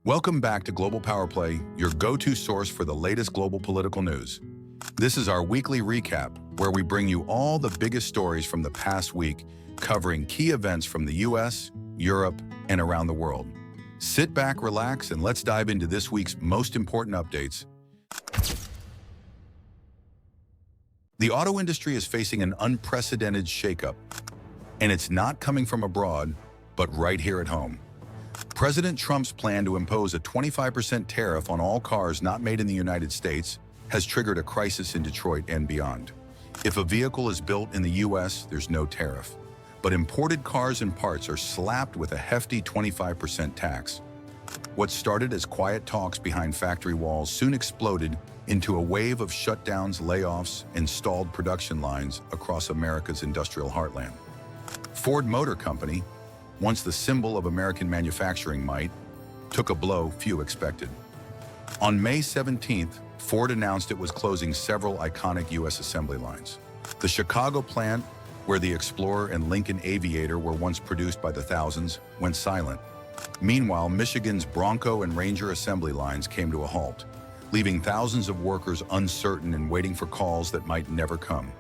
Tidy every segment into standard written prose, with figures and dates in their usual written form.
Welcome back to Global Power Play, your go-to source for the latest global political news. This is our weekly recap, where we bring you all the biggest stories from the past week, covering key events from the U.S., Europe, and around the world. Sit back, relax, and let's dive into this week's most important updates. The auto industry is facing an unprecedented shakeup, and it's not coming from abroad, but right here at home. President Trump's plan to impose a 25% tariff on all cars not made in the United States has triggered a crisis in Detroit and beyond. If a vehicle is built in the U.S., there's no tariff. But imported cars and parts are slapped with a hefty 25% tax. What started as quiet talks behind factory walls soon exploded into a wave of shutdowns, layoffs, and stalled production lines across America's industrial heartland. Ford Motor Company, once the symbol of American manufacturing might, took a blow few expected. On May 17th, Ford announced it was closing several iconic U.S. assembly lines. The Chicago plant, where the Explorer and Lincoln Aviator were once produced by the thousands, went silent. Meanwhile, Michigan's Bronco and Ranger assembly lines came to a halt, leaving thousands of workers uncertain and waiting for calls that might never come.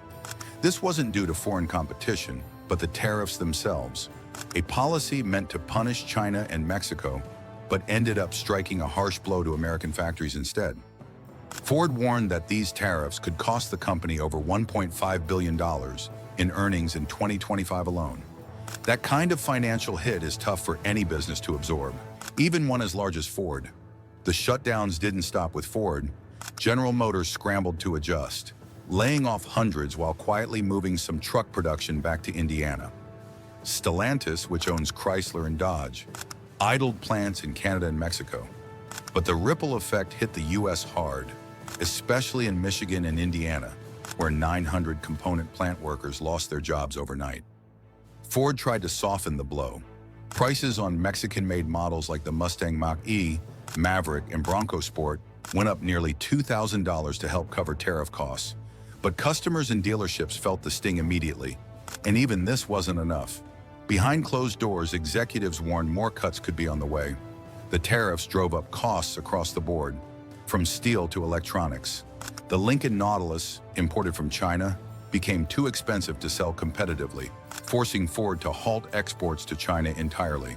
This wasn't due to foreign competition, but the tariffs themselves, a policy meant to punish China and Mexico, but ended up striking a harsh blow to American factories instead. Ford warned that these tariffs could cost the company over $1.5 billion in earnings in 2025 alone. That kind of financial hit is tough for any business to absorb, even one as large as Ford. The shutdowns didn't stop with Ford. General Motors scrambled to adjust, laying off hundreds while quietly moving some truck production back to Indiana. Stellantis, which owns Chrysler and Dodge, idled plants in Canada and Mexico. But the ripple effect hit the U.S. hard, especially in Michigan and Indiana, where 900 component plant workers lost their jobs overnight. Ford tried to soften the blow. Prices on Mexican-made models like the Mustang Mach-E, Maverick, and Bronco Sport went up nearly $2,000 to help cover tariff costs. But customers and dealerships felt the sting immediately, and even this wasn't enough. Behind closed doors, executives warned more cuts could be on the way. The tariffs drove up costs across the board, from steel to electronics. The Lincoln Nautilus, imported from China, became too expensive to sell competitively, forcing Ford to halt exports to China entirely.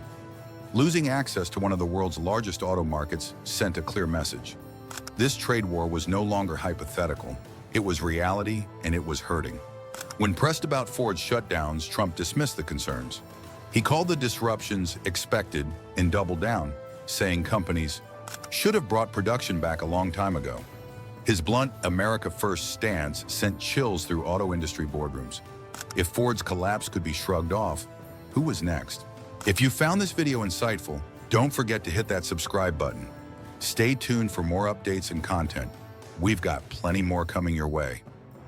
Losing access to one of the world's largest auto markets sent a clear message. This trade war was no longer hypothetical. It was reality, and it was hurting. When pressed about Ford's shutdowns, Trump dismissed the concerns. He called the disruptions expected and doubled down, saying companies should have brought production back a long time ago. His blunt America First stance sent chills through auto industry boardrooms. If Ford's collapse could be shrugged off, who was next? If you found this video insightful, don't forget to hit that subscribe button. Stay tuned for more updates and content. We've got plenty more coming your way.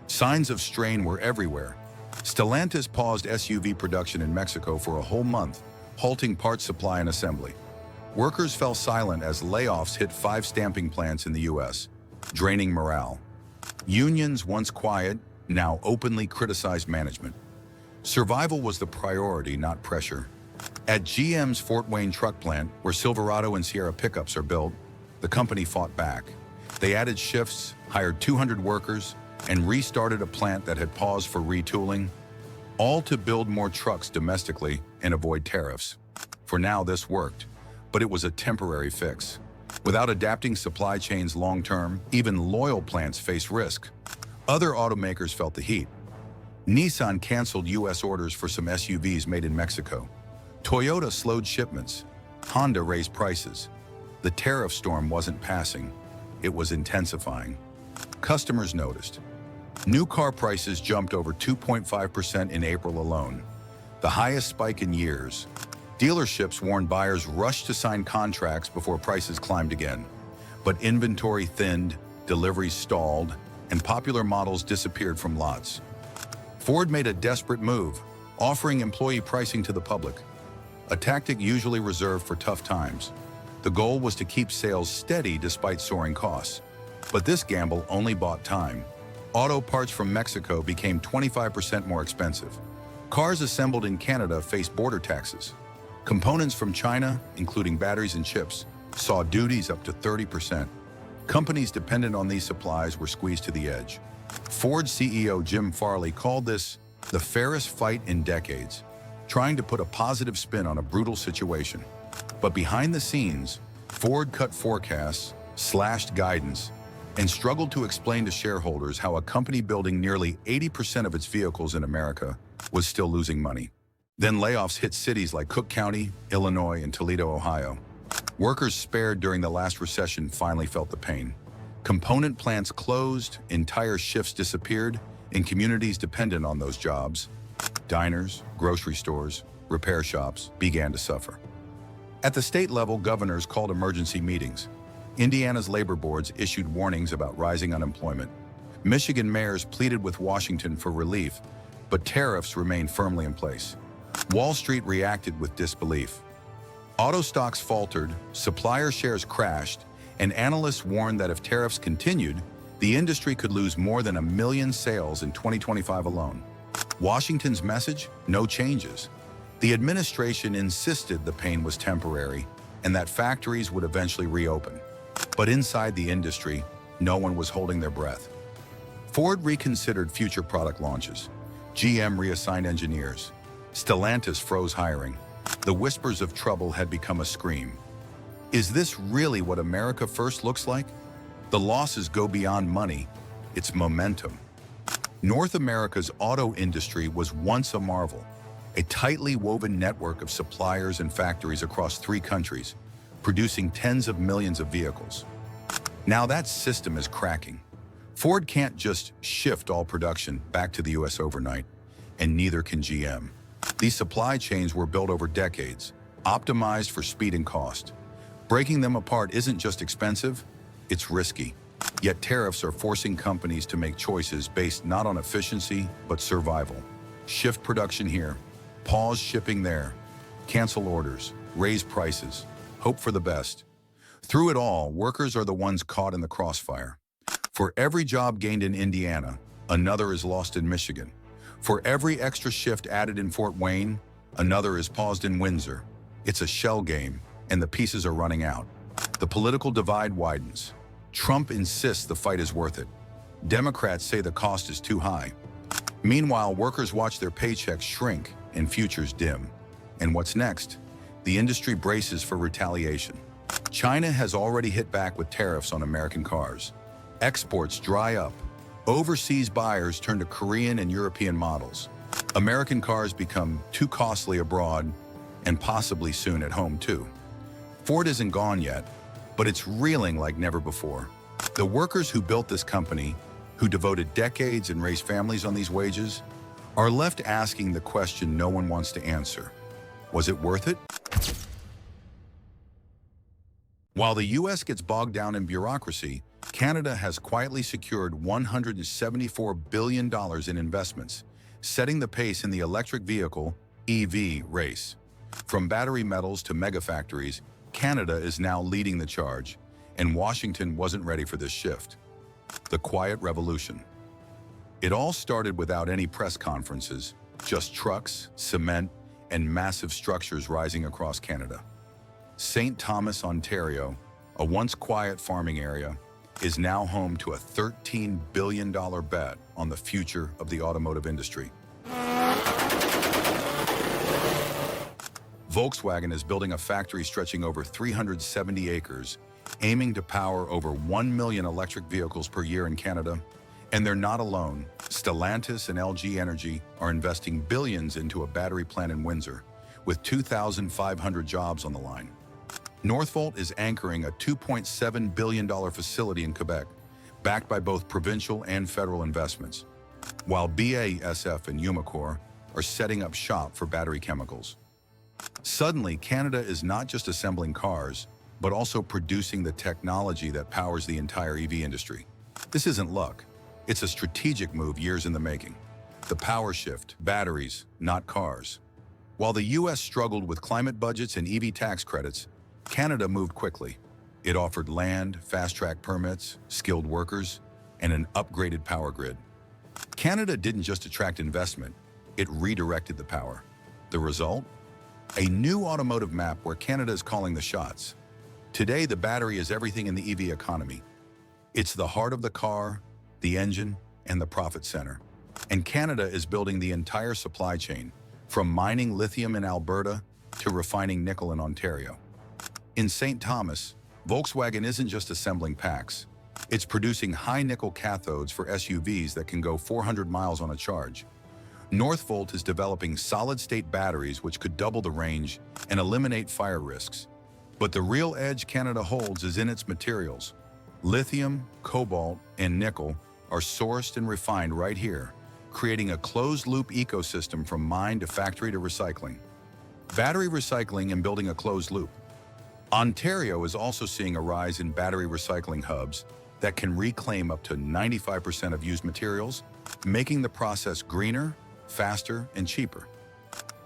Signs of strain were everywhere. Stellantis paused SUV production in Mexico for a whole month, halting parts supply and assembly. Workers fell silent as layoffs hit 5 stamping plants in the U.S., draining morale. Unions, once quiet, now openly criticized management. Survival was the priority, not pressure. At GM's Fort Wayne truck plant, where Silverado and Sierra pickups are built, the company fought back. They added shifts, hired 200 workers, and restarted a plant that had paused for retooling, all to build more trucks domestically and avoid tariffs. For now, this worked, but it was a temporary fix. Without adapting supply chains long-term, even loyal plants face risk. Other automakers felt the heat. Nissan canceled U.S. orders for some SUVs made in Mexico. Toyota slowed shipments. Honda raised prices. The tariff storm wasn't passing. It was intensifying. Customers noticed. New car prices jumped over 2.5% in April alone, the highest spike in years. Dealerships warned buyers rushed to sign contracts before prices climbed again. But inventory thinned, deliveries stalled, and popular models disappeared from lots. Ford made a desperate move, offering employee pricing to the public, a tactic usually reserved for tough times. The goal was to keep sales steady despite soaring costs. But this gamble only bought time. Auto parts from Mexico became 25% more expensive. Cars assembled in Canada faced border taxes. Components from China, including batteries and chips, saw duties up to 30%. Companies dependent on these supplies were squeezed to the edge. Ford CEO Jim Farley called this the fairest fight in decades, trying to put a positive spin on a brutal situation. But behind the scenes, Ford cut forecasts, slashed guidance, and struggled to explain to shareholders how a company building nearly 80% of its vehicles in America was still losing money. Then layoffs hit cities like Cook County, Illinois, and Toledo, Ohio. Workers spared during the last recession finally felt the pain. Component plants closed, entire shifts disappeared, and communities dependent on those jobs, diners, grocery stores, repair shops, began to suffer. At the state level, governors called emergency meetings. Indiana's labor boards issued warnings about rising unemployment. Michigan mayors pleaded with Washington for relief, but tariffs remained firmly in place. Wall Street reacted with disbelief. Auto stocks faltered, supplier shares crashed, and analysts warned that if tariffs continued, the industry could lose more than 1 million sales in 2025 alone. Washington's message? No changes. The administration insisted the pain was temporary and that factories would eventually reopen. But inside the industry, no one was holding their breath. Ford reconsidered future product launches. GM reassigned engineers. Stellantis froze hiring. The whispers of trouble had become a scream. Is this really what America First looks like? The losses go beyond money. It's momentum. North America's auto industry was once a marvel, a tightly woven network of suppliers and factories across 3 countries, producing tens of millions of vehicles. Now that system is cracking. Ford can't just shift all production back to the U.S. overnight, and neither can GM. These supply chains were built over decades, optimized for speed and cost. Breaking them apart isn't just expensive, it's risky. Yet tariffs are forcing companies to make choices based not on efficiency, but survival. Shift production here, pause shipping there, cancel orders, raise prices, hope for the best. Through it all, workers are the ones caught in the crossfire. For every job gained in Indiana, another is lost in Michigan. For every extra shift added in Fort Wayne, another is paused in Windsor. It's a shell game, and the pieces are running out. The political divide widens. Trump insists the fight is worth it. Democrats say the cost is too high. Meanwhile, workers watch their paychecks shrink and futures dim. And what's next? The industry braces for retaliation. China has already hit back with tariffs on American cars. Exports dry up. Overseas buyers turn to Korean and European models. American cars become too costly abroad and possibly soon at home too. Ford isn't gone yet, but it's reeling like never before. The workers who built this company, who devoted decades and raised families on these wages, are left asking the question no one wants to answer. Was it worth it? While the U.S. gets bogged down in bureaucracy, Canada has quietly secured $174 billion in investments, setting the pace in the electric vehicle (EV) race. From battery metals to megafactories, Canada is now leading the charge, and Washington wasn't ready for this shift. The quiet revolution. It all started without any press conferences, just trucks, cement, and massive structures rising across Canada. St. Thomas, Ontario, a once quiet farming area, is now home to a $13 billion bet on the future of the automotive industry. Volkswagen is building a factory stretching over 370 acres, aiming to power over 1 million electric vehicles per year in Canada. And they're not alone. Stellantis and LG Energy are investing billions into a battery plant in Windsor, with 2,500 jobs on the line. Northvolt is anchoring a $2.7 billion facility in Quebec, backed by both provincial and federal investments, while BASF and Umicore are setting up shop for battery chemicals. Suddenly, Canada is not just assembling cars, but also producing the technology that powers the entire EV industry. This isn't luck. It's a strategic move years in the making. The power shift, batteries, not cars. While the U.S. struggled with climate budgets and EV tax credits, Canada moved quickly. It offered land, fast-track permits, skilled workers, and an upgraded power grid. Canada didn't just attract investment, it redirected the power. The result? A new automotive map where Canada is calling the shots. Today, the battery is everything in the EV economy. It's the heart of the car, the engine, and the profit center. And Canada is building the entire supply chain, from mining lithium in Alberta to refining nickel in Ontario. In St. Thomas, Volkswagen isn't just assembling packs. It's producing high-nickel cathodes for SUVs that can go 400 miles on a charge. Northvolt is developing solid-state batteries which could double the range and eliminate fire risks. But the real edge Canada holds is in its materials. Lithium, cobalt, and nickel are sourced and refined right here, creating a closed-loop ecosystem from mine to factory to recycling. Battery recycling and building a closed loop. Ontario is also seeing a rise in battery recycling hubs that can reclaim up to 95% of used materials, making the process greener, faster, and cheaper.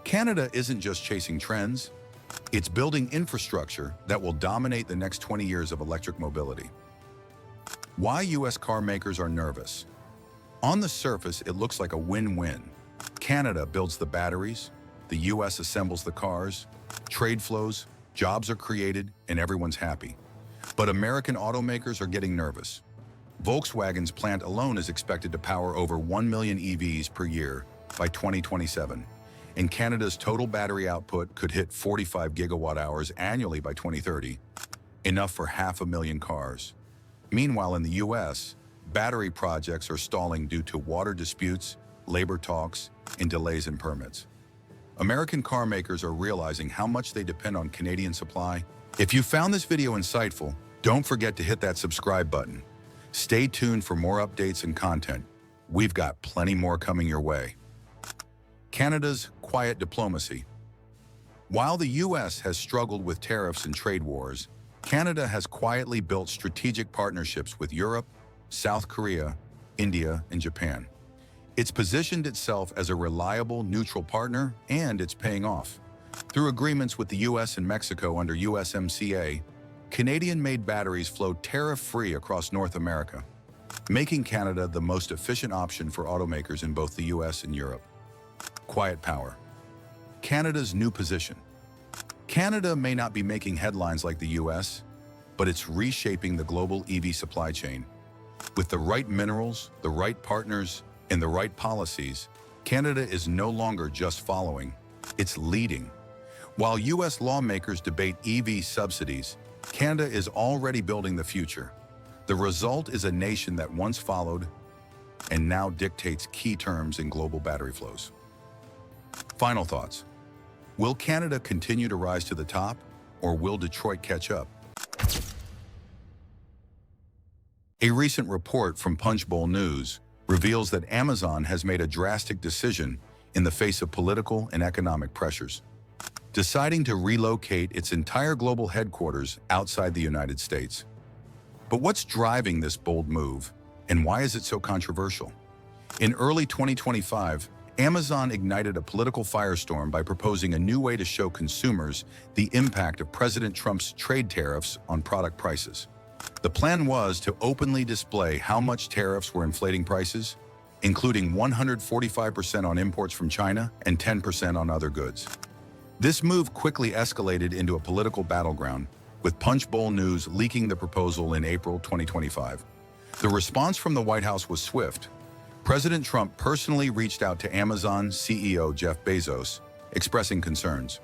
Canada isn't just chasing trends, it's building infrastructure that will dominate the next 20 years of electric mobility. Why U.S. car makers are nervous? On the surface, it looks like a win-win. Canada builds the batteries, the U.S. assembles the cars, trade flows, jobs are created, and everyone's happy. But American automakers are getting nervous. Volkswagen's plant alone is expected to power over 1 million EVs per year by 2027, and Canada's total battery output could hit 45 gigawatt-hours annually by 2030, enough for 500,000 cars. Meanwhile, in the U.S., battery projects are stalling due to water disputes, labor talks, and delays in permits. American car makers are realizing how much they depend on Canadian supply. If you found this video insightful, don't forget to hit that subscribe button. Stay tuned for more updates and content. We've got plenty more coming your way. Canada's quiet diplomacy. While the U.S. has struggled with tariffs and trade wars, Canada has quietly built strategic partnerships with Europe, South Korea, India, and Japan. It's positioned itself as a reliable, neutral partner, and it's paying off. Through agreements with the U.S. and Mexico under USMCA, Canadian-made batteries flow tariff-free across North America, making Canada the most efficient option for automakers in both the U.S. and Europe. Quiet power. Canada's new position. Canada may not be making headlines like the U.S., but it's reshaping the global EV supply chain. With the right minerals, the right partners, and the right policies, Canada is no longer just following, it's leading. While U.S. lawmakers debate EV subsidies, Canada is already building the future. The result is a nation that once followed and now dictates key terms in global battery flows. Final thoughts. Will Canada continue to rise to the top, or will Detroit catch up? A recent report from Punchbowl News reveals that Amazon has made a drastic decision in the face of political and economic pressures, deciding to relocate its entire global headquarters outside the United States. But what's driving this bold move, and why is it so controversial? In early 2025, Amazon ignited a political firestorm by proposing a new way to show consumers the impact of President Trump's trade tariffs on product prices. The plan was to openly display how much tariffs were inflating prices, including 145% on imports from China and 10% on other goods. This move quickly escalated into a political battleground, with Punchbowl News leaking the proposal in April 2025. The response from the White House was swift. President Trump personally reached out to Amazon CEO Jeff Bezos, expressing concerns.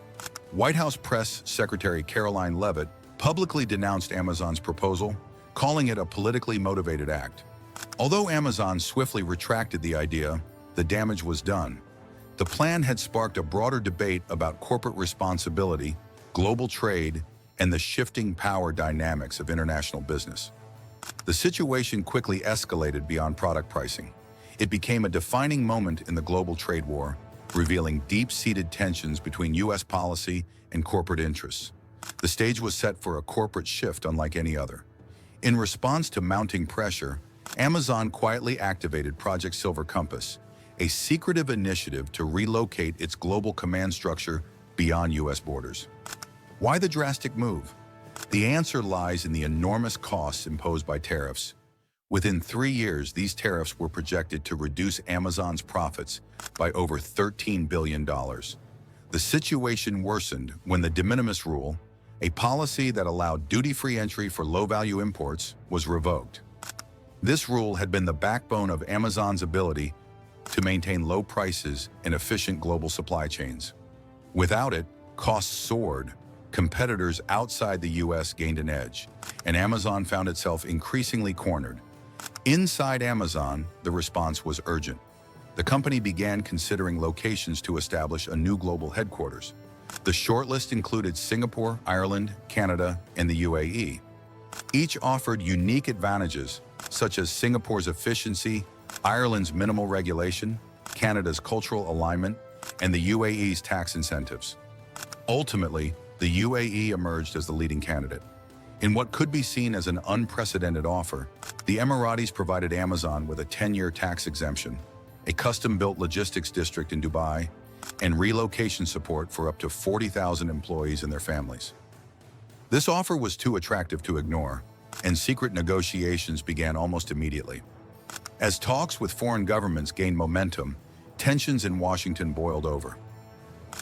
White House Press Secretary Caroline Leavitt publicly denounced Amazon's proposal, calling it a politically motivated act. Although Amazon swiftly retracted the idea, the damage was done. The plan had sparked a broader debate about corporate responsibility, global trade, and the shifting power dynamics of international business. The situation quickly escalated beyond product pricing. It became a defining moment in the global trade war, revealing deep-seated tensions between U.S. policy and corporate interests. The stage was set for a corporate shift unlike any other. In response to mounting pressure, Amazon quietly activated Project Silver Compass, a secretive initiative to relocate its global command structure beyond U.S. borders. Why the drastic move? The answer lies in the enormous costs imposed by tariffs. Within 3 years, these tariffs were projected to reduce Amazon's profits by over $13 billion. The situation worsened when the de minimis rule, A policy that allowed duty-free entry for low-value imports was revoked. This rule had been the backbone of Amazon's ability to maintain low prices and efficient global supply chains. Without it, costs soared, competitors outside the U.S. gained an edge, and Amazon found itself increasingly cornered. Inside Amazon, the response was urgent. The company began considering locations to establish a new global headquarters. The shortlist included Singapore, Ireland, Canada, and the UAE. Each offered unique advantages, such as Singapore's efficiency, Ireland's minimal regulation, Canada's cultural alignment, and the UAE's tax incentives. Ultimately, the UAE emerged as the leading candidate. In what could be seen as an unprecedented offer, the Emiratis provided Amazon with a 10-year tax exemption, a custom-built logistics district in Dubai, and relocation support for up to 40,000 employees and their families. This offer was too attractive to ignore, and secret negotiations began almost immediately. As talks with foreign governments gained momentum, tensions in Washington boiled over.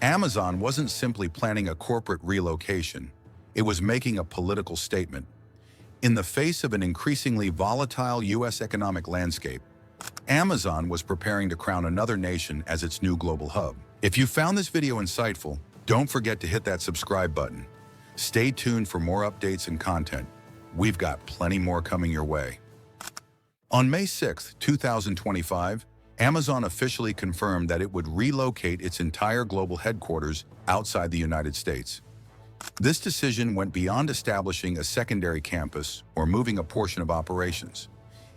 Amazon wasn't simply planning a corporate relocation, it was making a political statement. In the face of an increasingly volatile U.S. economic landscape, Amazon was preparing to crown another nation as its new global hub. If you found this video insightful, don't forget to hit that subscribe button. Stay tuned for more updates and content. We've got plenty more coming your way. On May 6, 2025, Amazon officially confirmed that it would relocate its entire global headquarters outside the United States. This decision went beyond establishing a secondary campus or moving a portion of operations.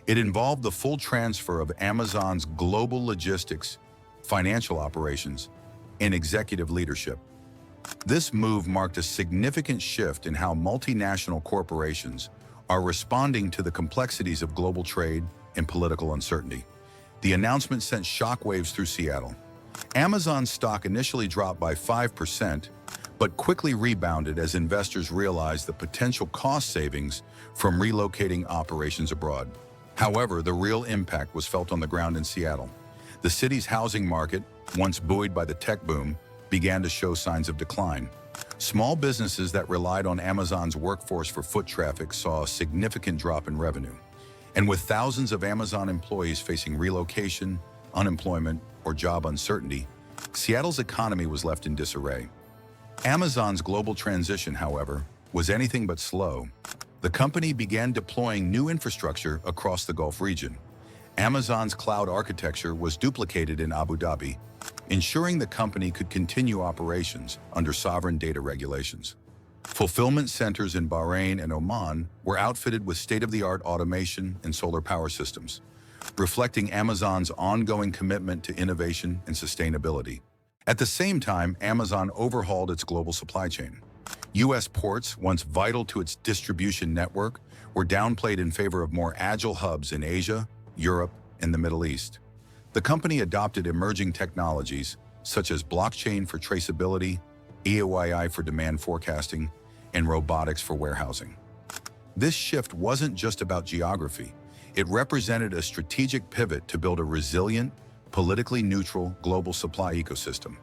It involved the full transfer of Amazon's global logistics, financial operations, and executive leadership. This move marked a significant shift in how multinational corporations are responding to the complexities of global trade and political uncertainty. The announcement sent shockwaves through Seattle. Amazon's stock initially dropped by 5%, but quickly rebounded as investors realized the potential cost savings from relocating operations abroad. However, the real impact was felt on the ground in Seattle. The city's housing market, once buoyed by the tech boom, began to show signs of decline. Small businesses that relied on Amazon's workforce for foot traffic saw a significant drop in revenue. And with thousands of Amazon employees facing relocation, unemployment, or job uncertainty, Seattle's economy was left in disarray. Amazon's global transition, however, was anything but slow. The company began deploying new infrastructure across the Gulf region. Amazon's cloud architecture was duplicated in Abu Dhabi, ensuring the company could continue operations under sovereign data regulations. Fulfillment centers in Bahrain and Oman were outfitted with state-of-the-art automation and solar power systems, reflecting Amazon's ongoing commitment to innovation and sustainability. At the same time, Amazon overhauled its global supply chain. U.S. ports, once vital to its distribution network, were downplayed in favor of more agile hubs in Asia, Europe, and the Middle East. The company adopted emerging technologies such as blockchain for traceability, EOII for demand forecasting, and robotics for warehousing. This shift wasn't just about geography. It represented a strategic pivot to build a resilient, politically neutral global supply ecosystem.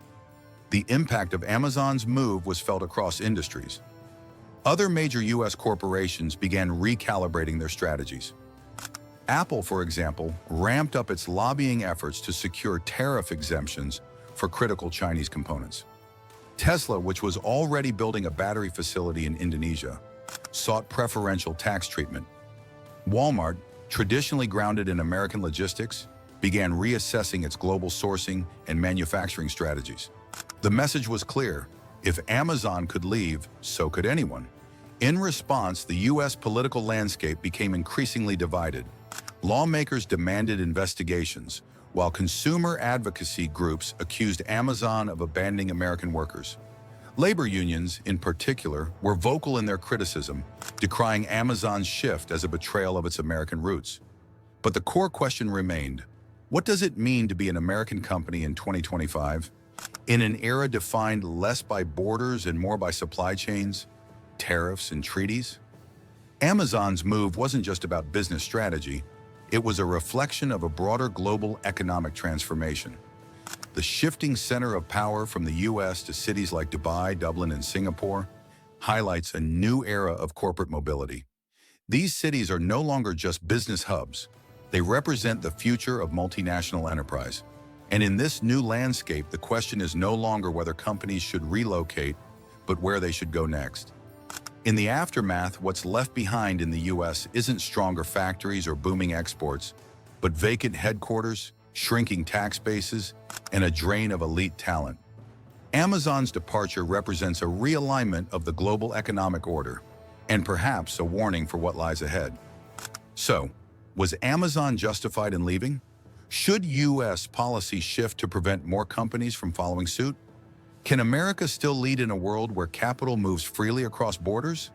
The impact of Amazon's move was felt across industries. Other major U.S. corporations began recalibrating their strategies. Apple, for example, ramped up its lobbying efforts to secure tariff exemptions for critical Chinese components. Tesla, which was already building a battery facility in Indonesia, sought preferential tax treatment. Walmart, traditionally grounded in American logistics, began reassessing its global sourcing and manufacturing strategies. The message was clear: if Amazon could leave, so could anyone. In response, the U.S. political landscape became increasingly divided. Lawmakers demanded investigations, while consumer advocacy groups accused Amazon of abandoning American workers. Labor unions, in particular, were vocal in their criticism, decrying Amazon's shift as a betrayal of its American roots. But the core question remained: what does it mean to be an American company in 2025? In an era defined less by borders and more by supply chains, tariffs, and treaties? Amazon's move wasn't just about business strategy, it was a reflection of a broader global economic transformation. The shifting center of power from the U.S. to cities like Dubai, Dublin, and Singapore highlights a new era of corporate mobility. These cities are no longer just business hubs. They represent the future of multinational enterprise. And in this new landscape, the question is no longer whether companies should relocate, but where they should go next. In the aftermath, what's left behind in the U.S. isn't stronger factories or booming exports, but vacant headquarters, shrinking tax bases, and a drain of elite talent. Amazon's departure represents a realignment of the global economic order, and perhaps a warning for what lies ahead. So, was Amazon justified in leaving? Should U.S. policy shift to prevent more companies from following suit? Can America still lead in a world where capital moves freely across borders?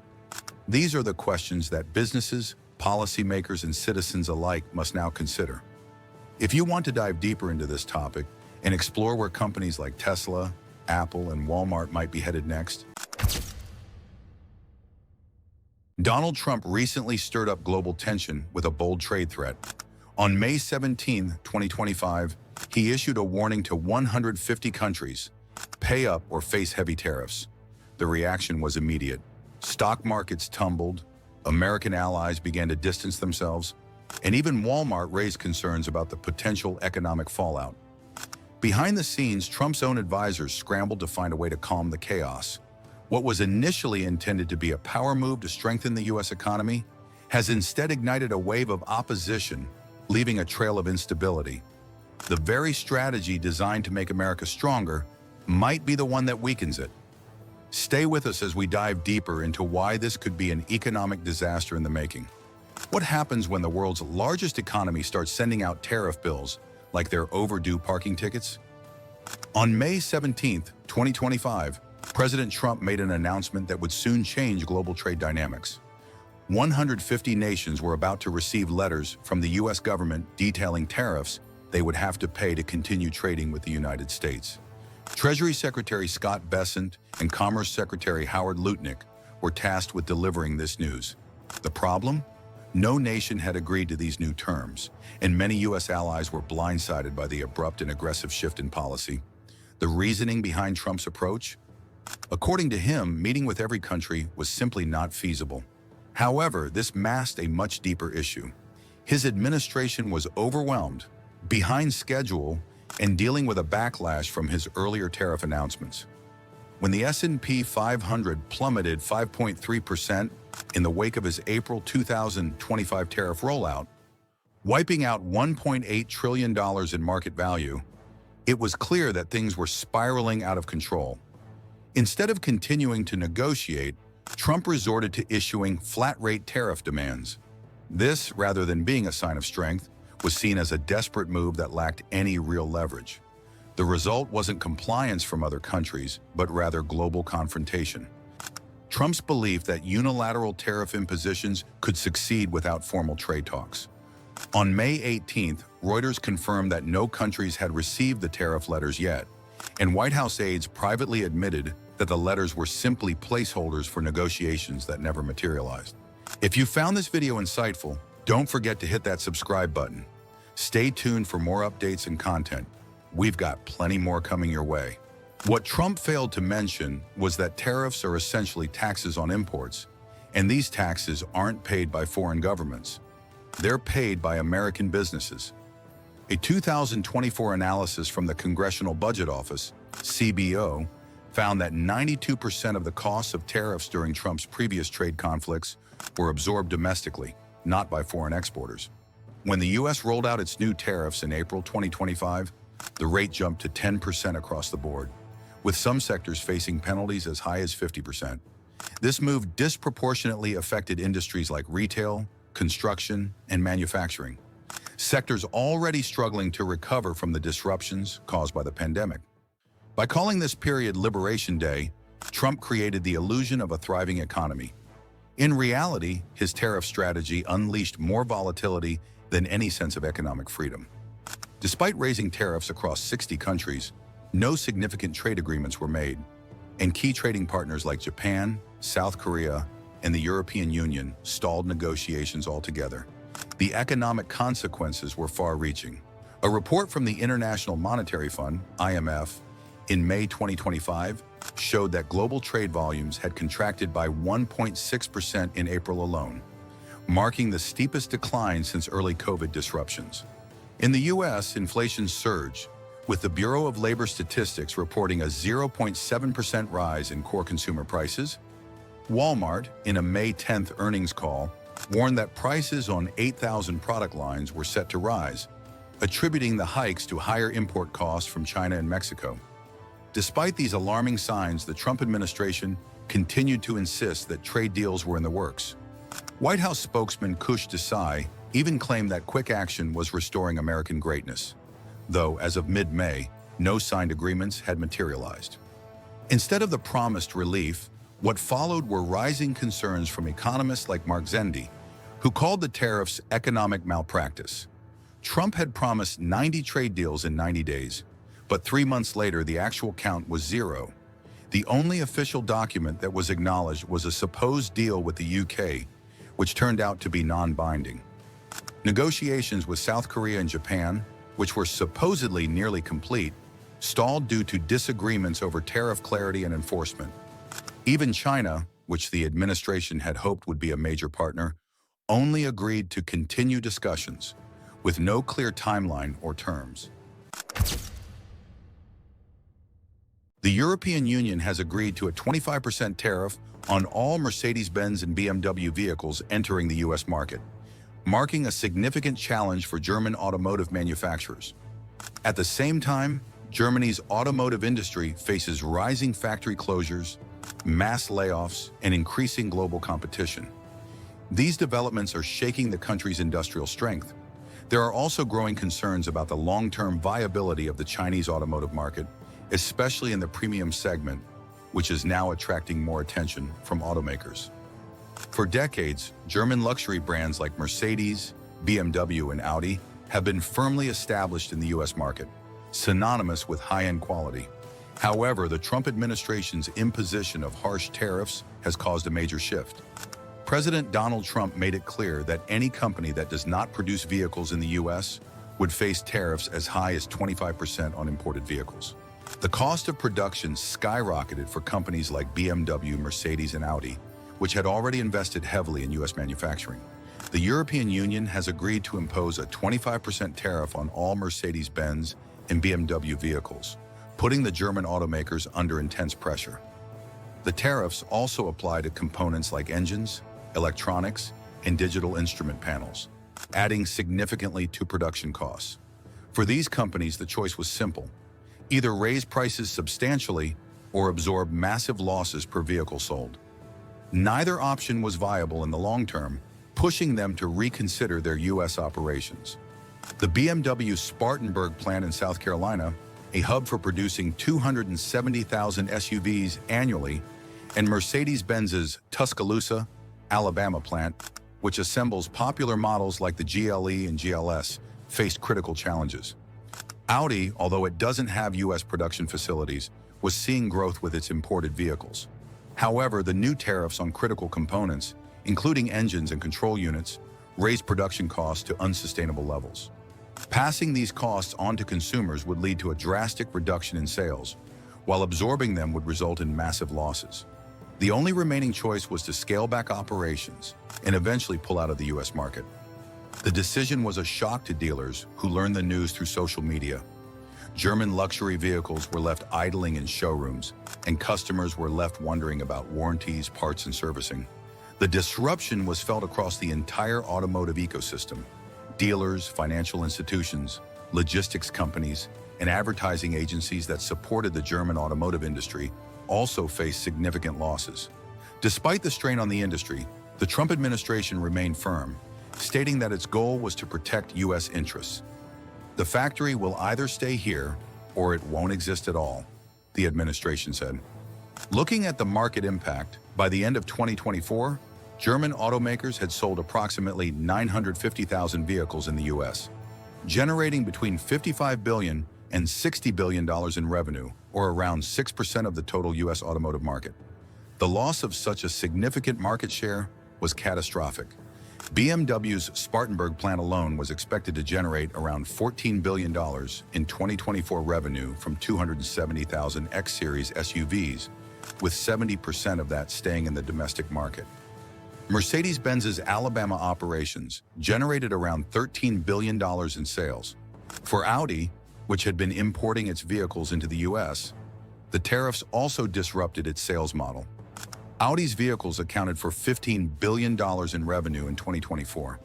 These are the questions that businesses, policymakers, and citizens alike must now consider. If you want to dive deeper into this topic and explore where companies like Tesla, Apple, and Walmart might be headed next, Donald Trump recently stirred up global tension with a bold trade threat. On May 17, 2025, he issued a warning to 150 countries: pay up or face heavy tariffs. The reaction was immediate. Stock markets tumbled, American allies began to distance themselves, and even Walmart raised concerns about the potential economic fallout. Behind the scenes, Trump's own advisors scrambled to find a way to calm the chaos. What was initially intended to be a power move to strengthen the U.S. economy has instead ignited a wave of opposition, leaving a trail of instability. The very strategy designed to make America stronger might be the one that weakens it. Stay with us as we dive deeper into why this could be an economic disaster in the making. What happens when the world's largest economy starts sending out tariff bills like they're overdue parking tickets? On May 17, 2025, President Trump made an announcement that would soon change global trade dynamics. 150 nations were about to receive letters from the U.S. government detailing tariffs they would have to pay to continue trading with the United States. Treasury Secretary Scott Bessent and Commerce Secretary Howard Lutnick were tasked with delivering this news. The problem? No nation had agreed to these new terms, and many U.S. allies were blindsided by the abrupt and aggressive shift in policy. The reasoning behind Trump's approach? According to him, meeting with every country was simply not feasible. However, this masked a much deeper issue. His administration was overwhelmed, behind schedule, and dealing with a backlash from his earlier tariff announcements. When the S&P 500 plummeted 5.3% in the wake of his April 2025 tariff rollout, wiping out $1.8 trillion in market value, it was clear that things were spiraling out of control. Instead of continuing to negotiate, Trump resorted to issuing flat-rate tariff demands. This, rather than being a sign of strength, was seen as a desperate move that lacked any real leverage. The result wasn't compliance from other countries, but rather global confrontation. Trump's belief that unilateral tariff impositions could succeed without formal trade talks. On May 18th, Reuters confirmed that no countries had received the tariff letters yet, and White House aides privately admitted that the letters were simply placeholders for negotiations that never materialized. If you found this video insightful, don't forget to hit that subscribe button. Stay tuned for more updates and content. We've got plenty more coming your way. What Trump failed to mention was that tariffs are essentially taxes on imports, and these taxes aren't paid by foreign governments. They're paid by American businesses. A 2024 analysis from the Congressional Budget Office, CBO, found that 92% of the costs of tariffs during Trump's previous trade conflicts were absorbed domestically, not by foreign exporters. When the U.S. rolled out its new tariffs in April 2025, the rate jumped to 10% across the board, with some sectors facing penalties as high as 50%. This move disproportionately affected industries like retail, construction, and manufacturing, sectors already struggling to recover from the disruptions caused by the pandemic. By calling this period Liberation Day, Trump created the illusion of a thriving economy. In reality, his tariff strategy unleashed more volatility than any sense of economic freedom. Despite raising tariffs across 60 countries, no significant trade agreements were made, and key trading partners like Japan, South Korea, and the European Union stalled negotiations altogether. The economic consequences were far-reaching. A report from the International Monetary Fund, IMF, in May 2025 showed that global trade volumes had contracted by 1.6% in April alone, marking the steepest decline since early COVID disruptions. In the U.S., inflation surged, with the Bureau of Labor Statistics reporting a 0.7% rise in core consumer prices. Walmart, in a May 10th earnings call, warned that prices on 8,000 product lines were set to rise, attributing the hikes to higher import costs from China and Mexico. Despite these alarming signs, the Trump administration continued to insist that trade deals were in the works. White House spokesman Kush Desai even claimed that quick action was restoring American greatness, though as of mid-May, no signed agreements had materialized. Instead of the promised relief, what followed were rising concerns from economists like Mark Zendi, who called the tariffs economic malpractice. Trump had promised 90 trade deals in 90 days, but 3 months later the actual count was 0. The only official document that was acknowledged was a supposed deal with the UK, which turned out to be non-binding. Negotiations with South Korea and Japan, which were supposedly nearly complete, stalled due to disagreements over tariff clarity and enforcement. Even China, which the administration had hoped would be a major partner, only agreed to continue discussions, with no clear timeline or terms. The European Union has agreed to a 25% tariff on all Mercedes-Benz and BMW vehicles entering the U.S. market, marking a significant challenge for German automotive manufacturers. At the same time, Germany's automotive industry faces rising factory closures, mass layoffs, and increasing global competition. These developments are shaking the country's industrial strength. There are also growing concerns about the long-term viability of the Chinese automotive market, especially in the premium segment, which is now attracting more attention from automakers. For decades, German luxury brands like Mercedes, BMW, and Audi have been firmly established in the U.S. market, synonymous with high-end quality. However, the Trump administration's imposition of harsh tariffs has caused a major shift. President Donald Trump made it clear that any company that does not produce vehicles in the U.S. would face tariffs as high as 25% on imported vehicles. The cost of production skyrocketed for companies like BMW, Mercedes, and Audi, which had already invested heavily in U.S. manufacturing. The European Union has agreed to impose a 25% tariff on all Mercedes-Benz and BMW vehicles, putting the German automakers under intense pressure. The tariffs also apply to components like engines, electronics, and digital instrument panels, adding significantly to production costs. For these companies, the choice was simple: either raise prices substantially or absorb massive losses per vehicle sold. Neither option was viable in the long term, pushing them to reconsider their U.S. operations. The BMW Spartanburg plant in South Carolina, a hub for producing 270,000 SUVs annually, and Mercedes-Benz's Tuscaloosa, Alabama plant, which assembles popular models like the GLE and GLS, faced critical challenges. Audi, although it doesn't have U.S. production facilities, was seeing growth with its imported vehicles. However, the new tariffs on critical components, including engines and control units, raised production costs to unsustainable levels. Passing these costs on to consumers would lead to a drastic reduction in sales, while absorbing them would result in massive losses. The only remaining choice was to scale back operations and eventually pull out of the U.S. market. The decision was a shock to dealers who learned the news through social media. German luxury vehicles were left idling in showrooms, and customers were left wondering about warranties, parts, and servicing. The disruption was felt across the entire automotive ecosystem. Dealers, financial institutions, logistics companies, and advertising agencies that supported the German automotive industry also faced significant losses. Despite the strain on the industry, the Trump administration remained firm, stating that its goal was to protect U.S. interests. The factory will either stay here or it won't exist at all, the administration said. Looking at the market impact, by the end of 2024, German automakers had sold approximately 950,000 vehicles in the U.S., generating between $55 billion and $60 billion in revenue, or around 6% of the total U.S. automotive market. The loss of such a significant market share was catastrophic, BMW's Spartanburg plant alone was expected to generate around $14 billion in 2024 revenue from 270,000 X-Series SUVs, with 70% of that staying in the domestic market. Mercedes-Benz's Alabama operations generated around $13 billion in sales. For Audi, which had been importing its vehicles into the U.S., the tariffs also disrupted its sales model. Audi's vehicles accounted for $15 billion in revenue in 2024.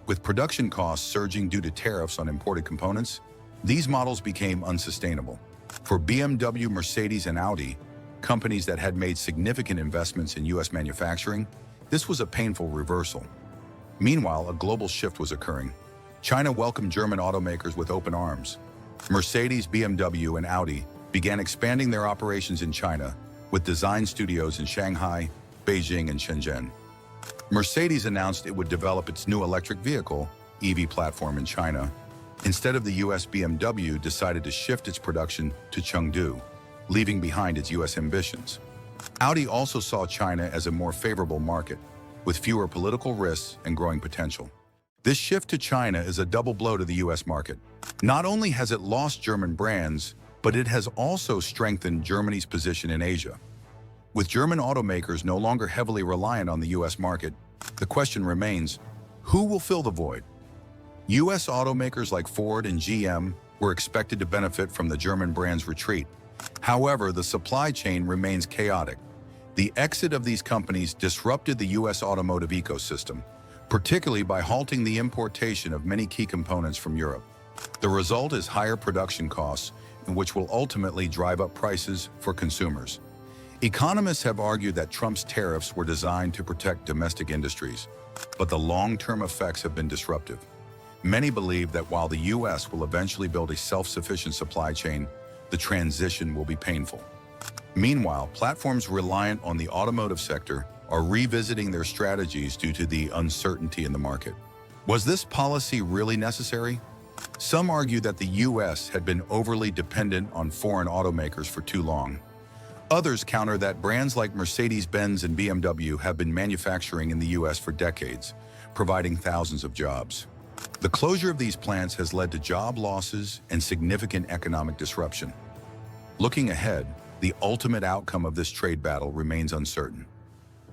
With production costs surging due to tariffs on imported components, these models became unsustainable. For BMW, Mercedes, and Audi, companies that had made significant investments in U.S. manufacturing, this was a painful reversal. Meanwhile, a global shift was occurring. China welcomed German automakers with open arms. Mercedes, BMW, and Audi began expanding their operations in China, with design studios in Shanghai, Beijing, and Shenzhen. Mercedes announced it would develop its new electric vehicle, EV platform in China. Instead of the U.S., BMW decided to shift its production to Chengdu, leaving behind its U.S. ambitions. Audi also saw China as a more favorable market, with fewer political risks and growing potential. This shift to China is a double blow to the U.S. market. Not only has it lost German brands, but it has also strengthened Germany's position in Asia. With German automakers no longer heavily reliant on the U.S. market, the question remains, who will fill the void? U.S. automakers like Ford and GM were expected to benefit from the German brand's retreat. However, the supply chain remains chaotic. The exit of these companies disrupted the U.S. automotive ecosystem, particularly by halting the importation of many key components from Europe. The result is higher production costs, which will ultimately drive up prices for consumers. Economists have argued that Trump's tariffs were designed to protect domestic industries, but the long-term effects have been disruptive. Many believe that while the U.S. will eventually build a self-sufficient supply chain, the transition will be painful. Meanwhile, platforms reliant on the automotive sector are revisiting their strategies due to the uncertainty in the market. Was this policy really necessary? Some argue that the U.S. had been overly dependent on foreign automakers for too long. Others counter that brands like Mercedes-Benz and BMW have been manufacturing in the U.S. for decades, providing thousands of jobs. The closure of these plants has led to job losses and significant economic disruption. Looking ahead, the ultimate outcome of this trade battle remains uncertain.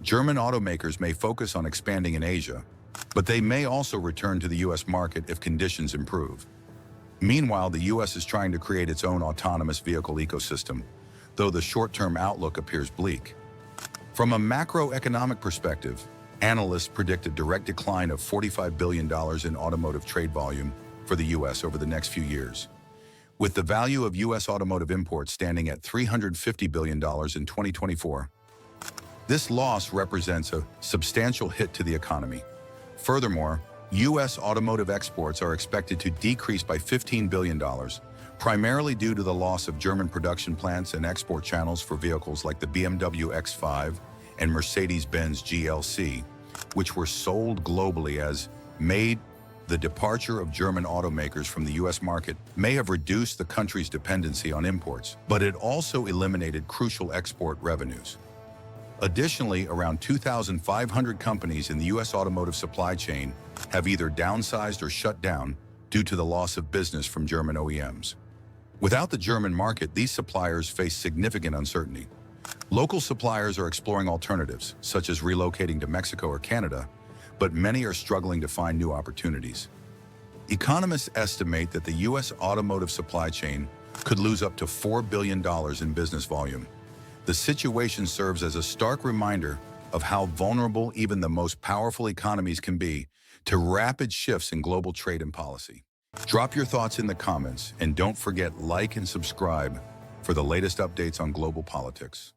German automakers may focus on expanding in Asia, but they may also return to the U.S. market if conditions improve. Meanwhile, the U.S. is trying to create its own autonomous vehicle ecosystem, though the short-term outlook appears bleak. From a macroeconomic perspective, analysts predict a direct decline of $45 billion in automotive trade volume for the U.S. over the next few years. With the value of U.S. automotive imports standing at $350 billion in 2024, this loss represents a substantial hit to the economy. Furthermore, U.S. automotive exports are expected to decrease by $15 billion, primarily due to the loss of German production plants and export channels for vehicles like the BMW X5 and Mercedes-Benz GLC, which were sold globally as made. The departure of German automakers from the U.S. market may have reduced the country's dependency on imports, but it also eliminated crucial export revenues. Additionally, around 2,500 companies in the U.S. automotive supply chain have either downsized or shut down due to the loss of business from German OEMs. Without the German market, these suppliers face significant uncertainty. Local suppliers are exploring alternatives, such as relocating to Mexico or Canada, but many are struggling to find new opportunities. Economists estimate that the U.S. automotive supply chain could lose up to $4 billion in business volume. The situation serves as a stark reminder of how vulnerable even the most powerful economies can be to rapid shifts in global trade and policy. Drop your thoughts in the comments, and don't forget like and subscribe for the latest updates on global politics.